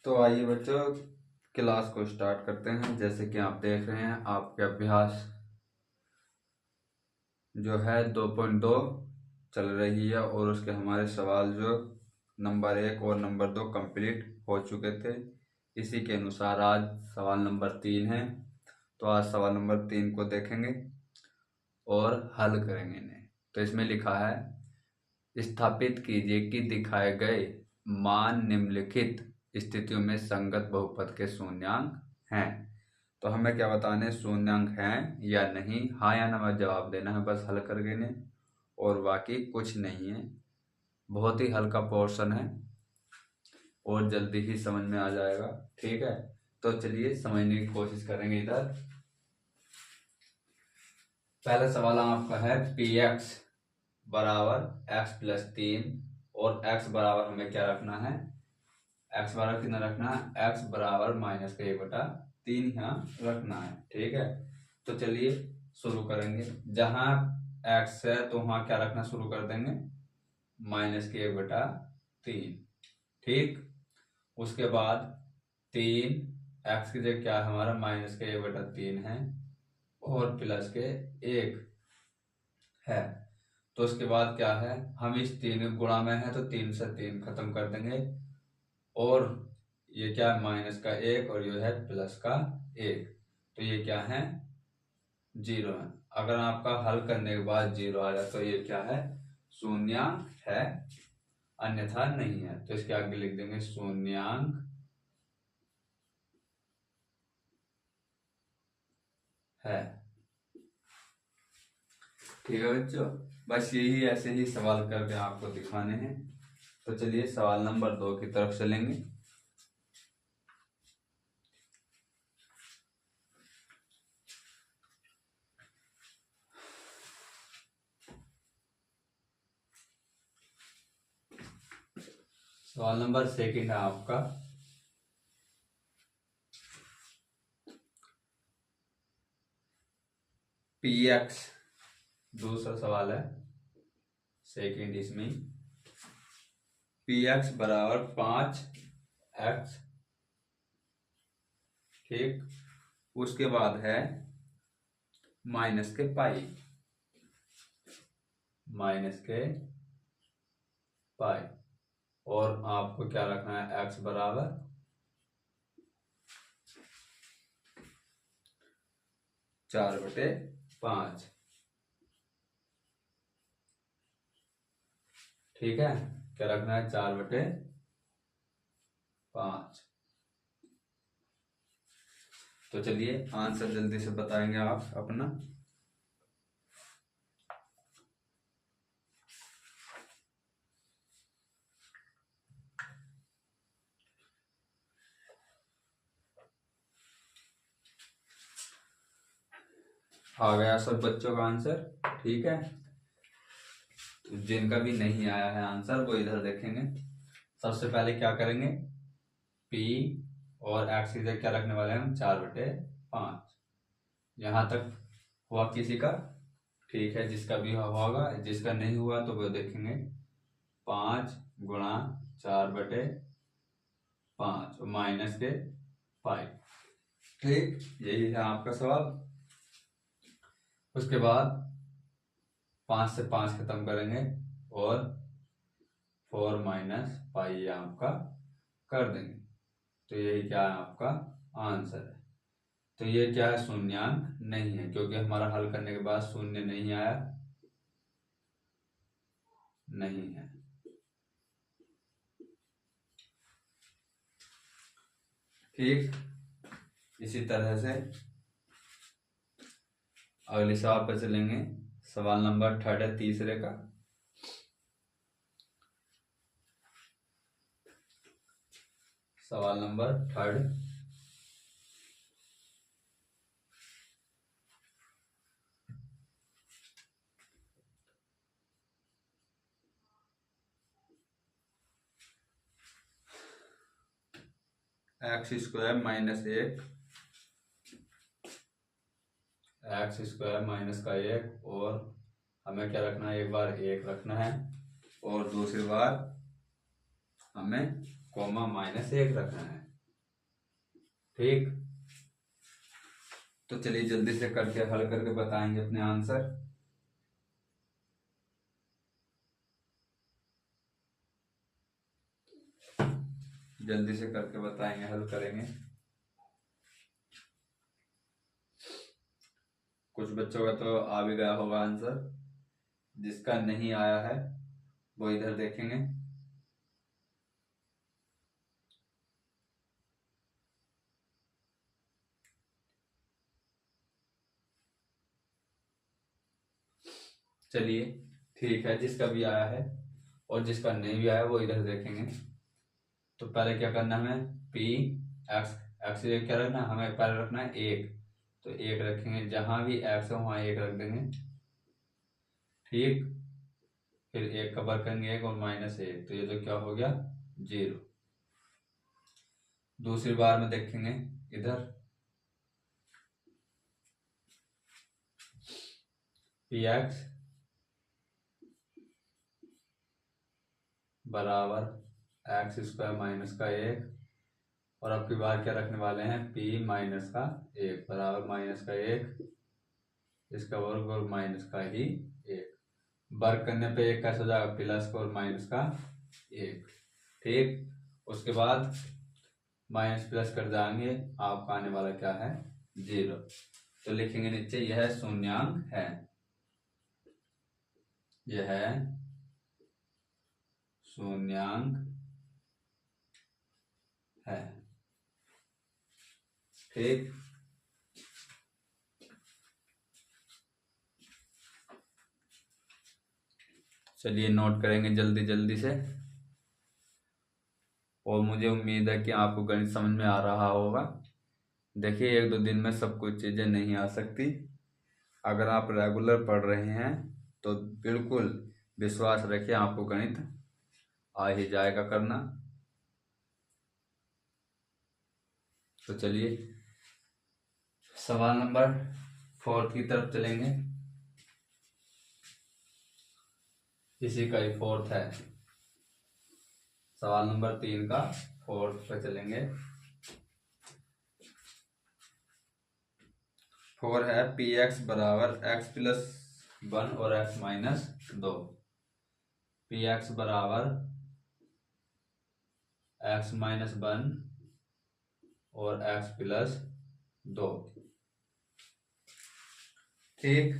तो आइए बच्चों, क्लास को स्टार्ट करते हैं। जैसे कि आप देख रहे हैं, आपके अभ्यास जो है 2.2 चल रही है और उसके हमारे सवाल जो नंबर 1 और नंबर 2 कंप्लीट हो चुके थे। इसी के अनुसार आज सवाल नंबर 3 है। तो आज सवाल नंबर 3 को देखेंगे और हल करेंगे इन्हें। तो इसमें लिखा है, स्थापित कीजिए कि दिखाए गए मान निम्नलिखित स्थितियों में संगत बहुपद के शून्यांक हैं। तो हमें क्या बताने, शून्यांक हैं या नहीं, हाँ या ना में जवाब देना है बस हल करके इन्हें, और बाकी कुछ नहीं है। बहुत ही हल्का पोर्शन है और जल्दी ही समझ में आ जाएगा। ठीक है, तो चलिए समझने की कोशिश करेंगे। इधर पहला सवाल आपका है, पी एक्स बराबर एक्स प्लस 3 और एक्स बराबर हमें क्या रखना है, एक्स बराबर कितना रखना है, एक्स बराबर माइनस का 1/3 यहाँ रखना है। ठीक है, तो चलिए शुरू करेंगे। जहां एक्स है तो वहां क्या रखना शुरू कर देंगे, माइनस के 1/3। ठीक, उसके बाद 3 एक्स की जगह क्या है हमारा, माइनस के 1/3 है और प्लस के 1 है। तो उसके बाद क्या है, हम इस 3 गुणा में है तो 3 से 3 खत्म कर देंगे और ये क्या है, माइनस का 1 और ये है प्लस का 1। तो ये क्या है, 0 है। अगर आपका हल करने के बाद 0 आ जाए तो ये क्या है, शून्यांक है, अन्यथा नहीं है। तो इसके आगे लिख देंगे शून्यांक है। ठीक है बच्चों, बस यही ऐसे ही सवाल करके आपको दिखाने हैं। तो चलिए सवाल नंबर 2 की तरफ चलेंगे। सवाल नंबर 2 है आपका, पी एक्स, दूसरा सवाल है सेकंड इसमें, पी एक्स बराबर 5x। ठीक, उसके बाद है माइनस के पाई, माइनस के पाई, और आपको क्या रखना है, x बराबर 4/5। ठीक है, क्या रखना है, 4/5। तो चलिए आंसर जल्दी से बताएंगे आप अपना। आ गया सब बच्चों का आंसर। ठीक है, तो जिनका भी नहीं आया है आंसर वो इधर देखेंगे। सबसे पहले क्या करेंगे, P और x की जगह क्या रखने वाले हैं हम, 4/5। यहां तक हुआ किसी का? ठीक है, जिसका भी हुआ होगा, जिसका नहीं हुआ तो वो देखेंगे 5 गुणा 4/5 माइनस के 5। ठीक, यही है आपका सवाल। उसके बाद 5 से 5 खत्म करेंगे और 4 माइनस पाई आपका कर देंगे। तो यही क्या है, आपका आंसर है। तो ये क्या है, शून्यांक नहीं है, क्योंकि हमारा हल करने के बाद शून्य नहीं आया, नहीं है। ठीक, इसी तरह से अगले सवाल पर चलेंगे। सवाल नंबर 3 है, तीसरे का। सवाल number 3, x² minus 1, x² minus का 1, और हमें क्या रखना है, एक बार 1 रखना है और दूसरी बार हमें कोमा -1 रखना है। ठीक, तो चलिए जल्दी से करके हल करके बताएंगे अपने आंसर। जल्दी से करके बताएंगे, हल करेंगे। कुछ बच्चों का तो आ भी गया होगा आंसर, जिसका नहीं आया है वो इधर देखेंगे। चलिए ठीक है, जिसका भी आया है और जिसका नहीं भी आया वो इधर देखेंगे। तो पहले क्या करना है हमें, पी एक्स, एक्स क्या रखना है हमें, पहले रखना है एक, तो एक रखेंगे, जहां भी एक्स है वहां एक रख देंगे। ठीक, फिर एक का वर्ग करेंगे एक और माइनस एक, तो ये तो क्या हो गया 0। दूसरी बार में देखेंगे इधर, पी एक्स बराबर एक्स स्क्वायर माइनस का एक, और अब की बार क्या रखने वाले हैं, पी माइनस का एक बराबर माइनस का एक, इसका वर्ग और माइनस का ही एक। वर्ग करने पे एक कैसे हो जाएगा, प्लस का और माइनस का एक। ठीक, उसके बाद माइनस प्लस कर जाएंगे, आपका आने वाला क्या है 0। तो लिखेंगे नीचे यह शून्यांक है, यह शून्यांक है। ठीक, चलिए नोट करेंगे जल्दी जल्दी से, और मुझे उम्मीद है कि आपको गणित समझ में आ रहा होगा। देखिए एक दो दिन में सब कुछ चीज़ें नहीं आ सकती, अगर आप रेगुलर पढ़ रहे हैं तो बिल्कुल विश्वास रखिए आपको गणित आ ही जाएगा करना। तो चलिए सवाल नंबर 4 की तरफ चलेंगे, इसी का ही 4 है। सवाल नंबर 3 का 4 पे चलेंगे। 4 है पी एक्स बराबर एक्स प्लस 1 और एक्स माइनस 2। पी एक्स बराबर एक्स माइनस 1 और एक्स प्लस 2। ठीक,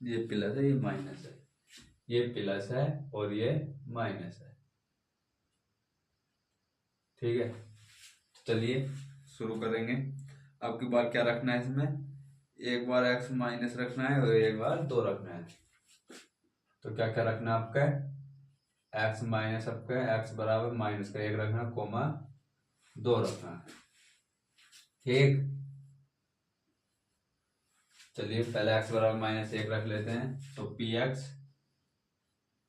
ये प्लस है ये माइनस है, ये प्लस है और ये माइनस है। ठीक है, चलिए शुरू करेंगे। अब की बार क्या रखना है इसमें, एक बार एक्स माइनस रखना है और एक बार 2 रखना है। तो क्या क्या रखना है आपका, एक्स माइनस आपका एक्स बराबर माइनस का एक रखना कोमा 2 रखना है। ठीक, चलिए पहले एक्स बराबर माइनस 1 रख लेते हैं, तो पी एक्स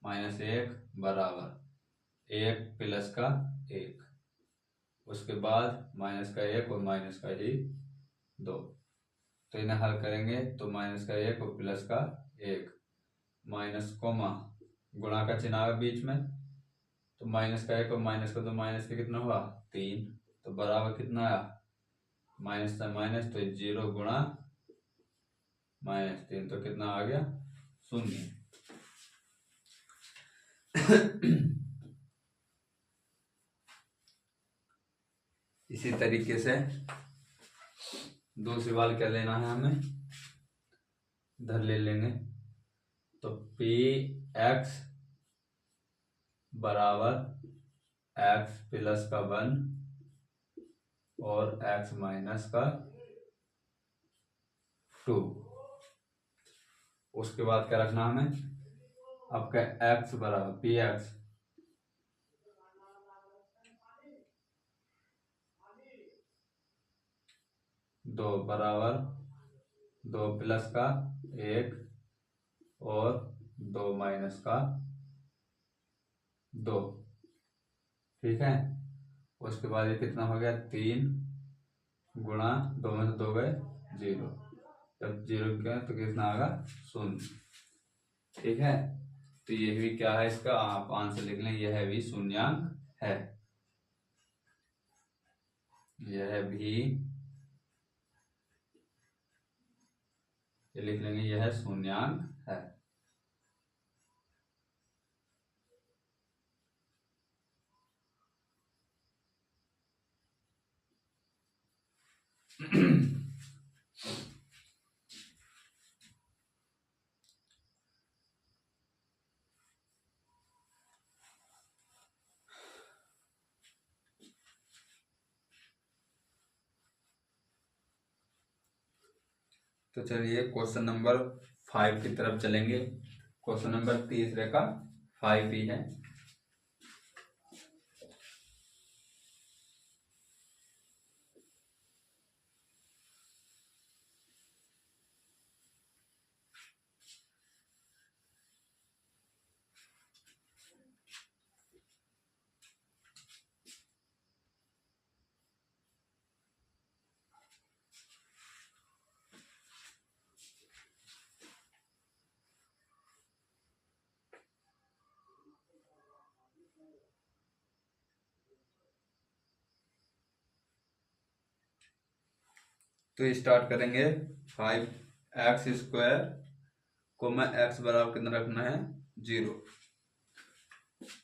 माइनस 1 बराबर 1 प्लस का 1, उसके बाद माइनस का 1 और माइनस का ही 2। तो इन्हें हल करेंगे तो माइनस का 1 और प्लस का 1, माइनस कोमा गुणा का चिन्ह है बीच में, तो माइनस का 1 और माइनस का 2, माइनस का कितना हुआ 3, तो बराबर कितना आया माइनस का माइनस, तो 0 गुणा -3, तो कितना आ गया 0। इसी तरीके से दूसरी बार क्या लेना है हमें, इधर ले लेंगे, तो पी एक्स बराबर एक्स प्लस का 1 और एक्स माइनस का 2। उसके बाद क्या रखना हमें, आपका एक्स बराबर पी एक्स दो बराबर 2 प्लस का 1 और 2 माइनस का 2। ठीक है, उसके बाद ये कितना हो गया 3 गुणा 2 में से 2 गए 0, तब 0 क्या तो कितना आएगा 0। ठीक है, तो ये भी क्या है इसका आप आंसर लिख लें, यह भी शून्यांक है। यह भी ये लिख लेंगे, यह शून्यांक है। तो चलिए क्वेश्चन नंबर 5 की तरफ चलेंगे। क्वेश्चन नंबर तीसरे का 5 ही है। तो स्टार्ट करेंगे। 5x² कोमा x बराबर कितना रखना है 0।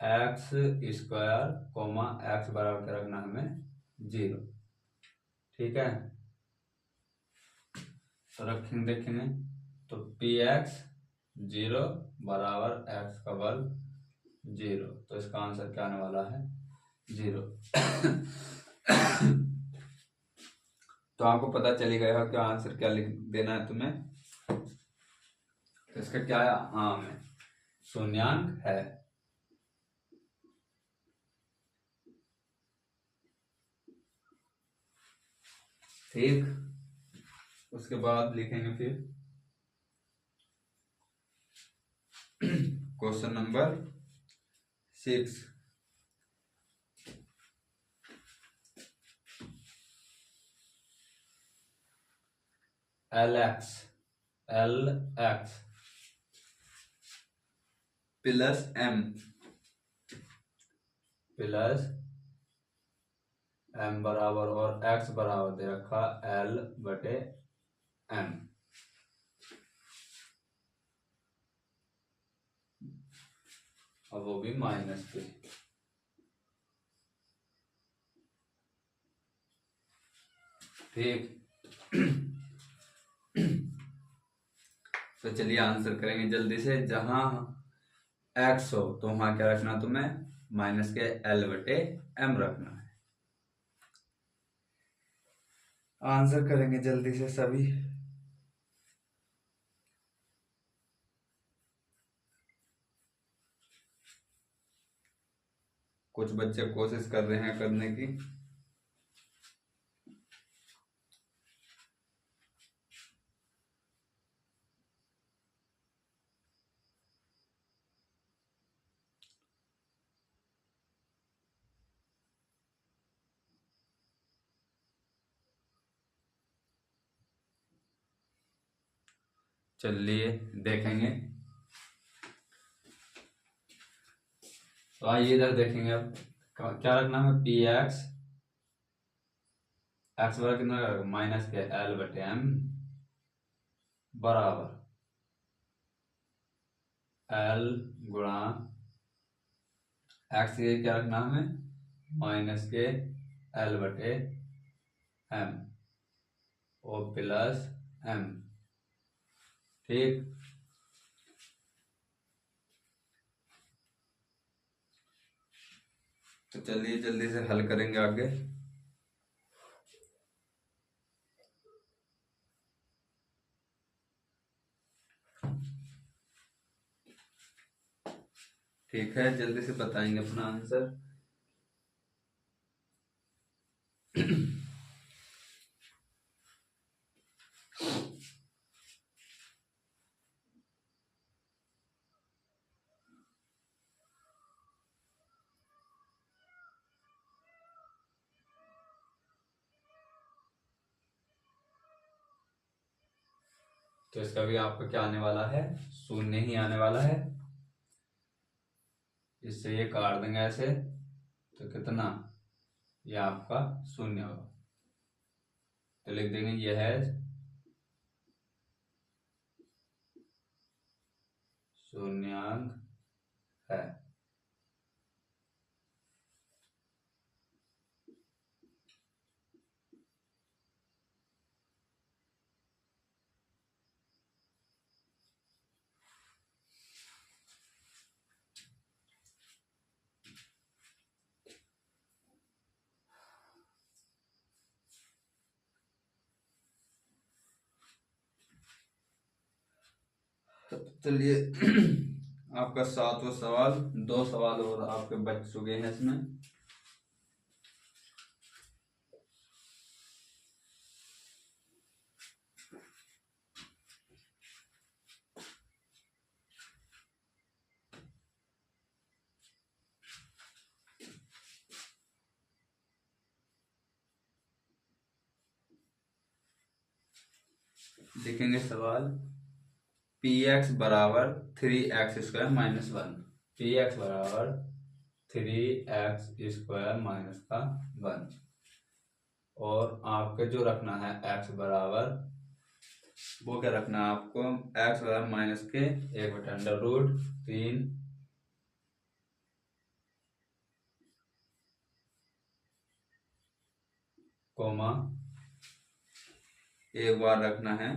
x² कोमा x बराबर क्या रखना है हमें 0। ठीक है, तो रखेंगे देखेंगे तो px 0 बराबर x का वर्ग 0, तो इसका आंसर क्या आने वाला है 0। तो आपको पता चल गया कि आंसर क्या लिख देना है तुम्हें। तो इसका क्या है, हाँ में शून्यांक है। ठीक, उसके बाद लिखेंगे फिर question number 6। LX plus M बराबर और x बराबर दे रखा L/M। अब वो भी माइनस पे। ठीक, तो चलिए आंसर करेंगे जल्दी से। जहां x हो तो वहां क्या रखना तुम्हें माइनस के L/M रखना है। आंसर करेंगे जल्दी से सभी। कुछ बच्चे कोशिश कर रहे हैं करने की। चलिए देखेंगे, तो आइए इधर देखेंगे। अब क्या रखना है px x बराबर कितना माइनस के L/M बराबर L गुणा x के क्या रखना हमें माइनस के L/M और प्लस M। ठीक, तो चलिए जल्दी से हल करेंगे आगे। ठीक है, जल्दी से बताएंगे अपना आंसर। तो इसका भी आपका क्या आने वाला है, शून्य ही आने वाला है। इससे ये काट देंगे ऐसे, तो कितना, ये आपका शून्य होगा। तो लिख देंगे ये है शून्यांक है। चलिए आपका 7वां सवाल, 2 सवाल और आपके बच चुके हैं इसमें। देखेंगे सवाल, पी एक्स बराबर 3x² - 1। पी एक्स बराबर 3x² - 1। और आपके जो रखना है x बराबर, वो क्या रखना है आपको, x बराबर माइनस के 1/√3 कोमा, एक बार रखना है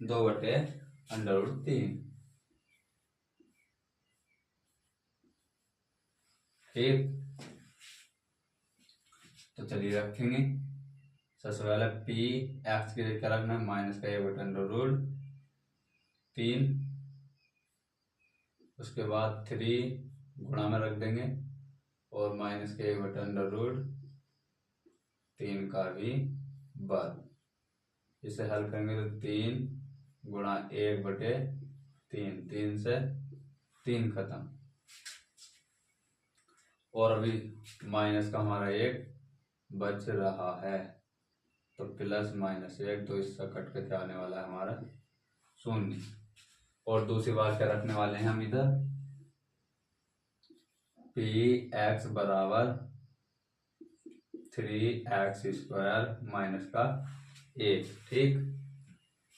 2/√3। ठीक, तो चलिए रखेंगे। सबसे पहले पी एक्स की जगह क्या रखना है, माइनस का 1/√3। उसके बाद 3 गुणा में रख देंगे, और माइनस के 1/√3 का भी वर्ग। इसे हल करेंगे तो 3 गुणा 1/3, 3 से 3 खत्म, और अभी माइनस का हमारा 1 बच रहा है, तो प्लस माइनस 1, तो इससे कट के क्या आने वाला है हमारा, शून्य। और दूसरी बात क्या रखने वाले हैं हम इधर, पी एक्स बराबर 3x² - 1। ठीक,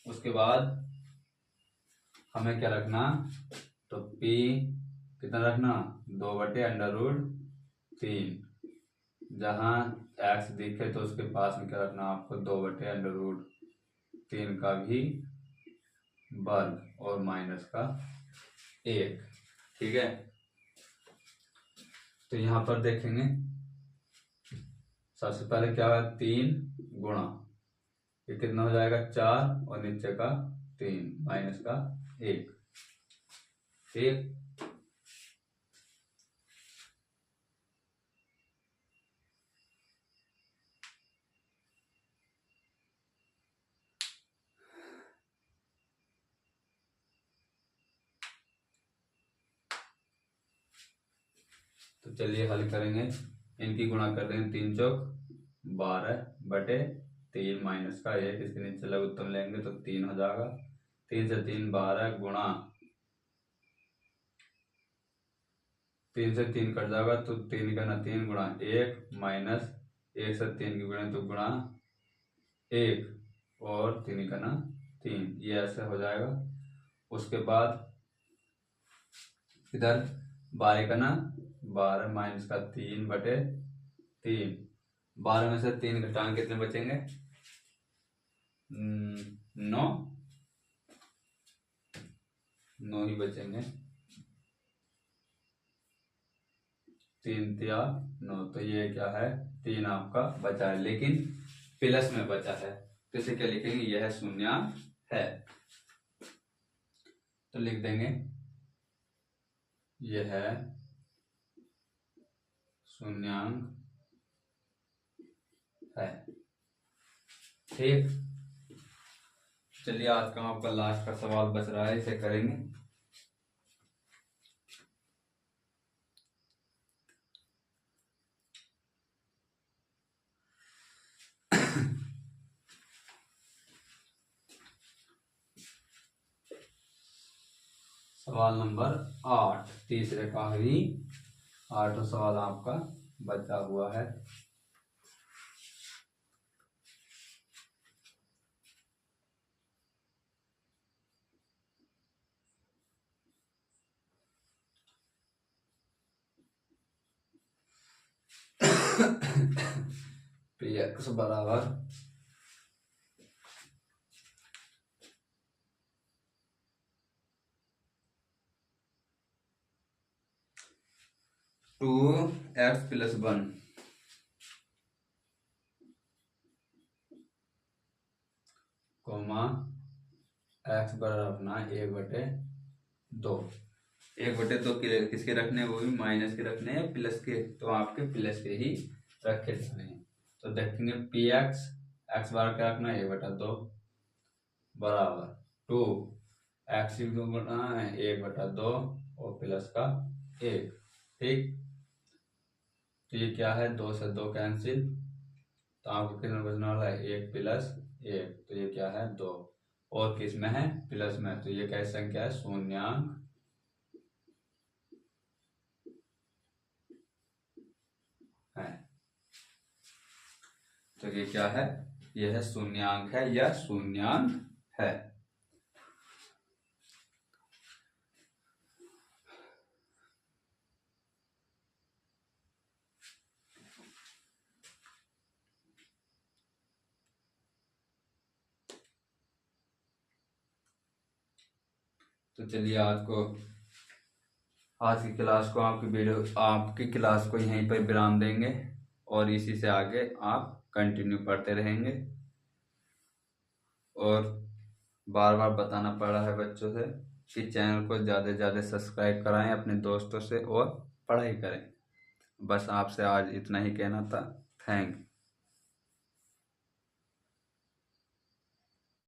उसके बाद हमें क्या रखना, तो p कितना रखना, 2/√3। जहां x दिखे तो उसके पास में क्या रखना आपको, 2/√3 का भी वर्ग, और माइनस का 1। ठीक है, तो यहां पर देखेंगे सबसे पहले क्या है, 3 गुणा, ये कितना हो जाएगा 4, और नीचे का 3 माइनस का 1। ठीक, तो चलिए हल करेंगे। इनकी गुणा कर देंगे, 3 चौक 12/3 माइनस का 1, इसके नीचे लघुत्तम लेंगे तो 3 हो जाएगा। 3 से 3 12 गुणा, 3 से 3 कट जाएगा तो 3 का ना 3 गुणा 1 माइनस 1 से 3 की गुणा तो गुणा 1, और 3 का ना 3, ये ऐसे हो जाएगा। उसके बाद इधर 12 का ना 12 माइनस का 3/3, 12 में से 3 घटाएंगे कितने बचेंगे, 9 ही बचेंगे। 3 तिया 9, तो ये क्या है, 3 आपका बचा है, लेकिन प्लस में बचा है, तो इसे क्या लिखेंगे, यह शून्यांक है। तो लिख देंगे यह है शून्यांक है। ठीक, चलिए आज का आपका लास्ट का सवाल बच रहा है, इसे करेंगे। सवाल नंबर 8, तीसरे का ही 8वां सवाल आपका बचा हुआ है। पी एक्स बराबर 2x+1 कोमा एक्स बराबर अपना 1/2। 1/2 किसके रखने हैं, वो भी माइनस के रखने हैं प्लस के, तो आपके प्लस के ही रखे जाने हैं। तो देखेंगे पी एक्स बराबर क्या रखना है 1/2 बराबर 2x गुणा है 1/2 और प्लस का 1। ठीक, तो ये क्या है, 2 से 2 कैंसिल, तो आपको कितना बचने वाला है 1 + 1, तो ये क्या है 2, और किस में है प्लस में, तो ये कैसी संख्या है शून्यांक है। तो ये क्या है, यह है शून्यांक है या शून्यांक है। तो चलिए आज की क्लास को आपकी क्लास को यहीं पर विराम देंगे और इसी से आगे आप कंटिन्यू पढ़ते रहेंगे। और बार बार बताना पड़ रहा है बच्चों से कि चैनल को ज़्यादा से ज़्यादा सब्सक्राइब कराएं अपने दोस्तों से और पढ़ाई करें। बस आपसे आज इतना ही कहना था। थैंक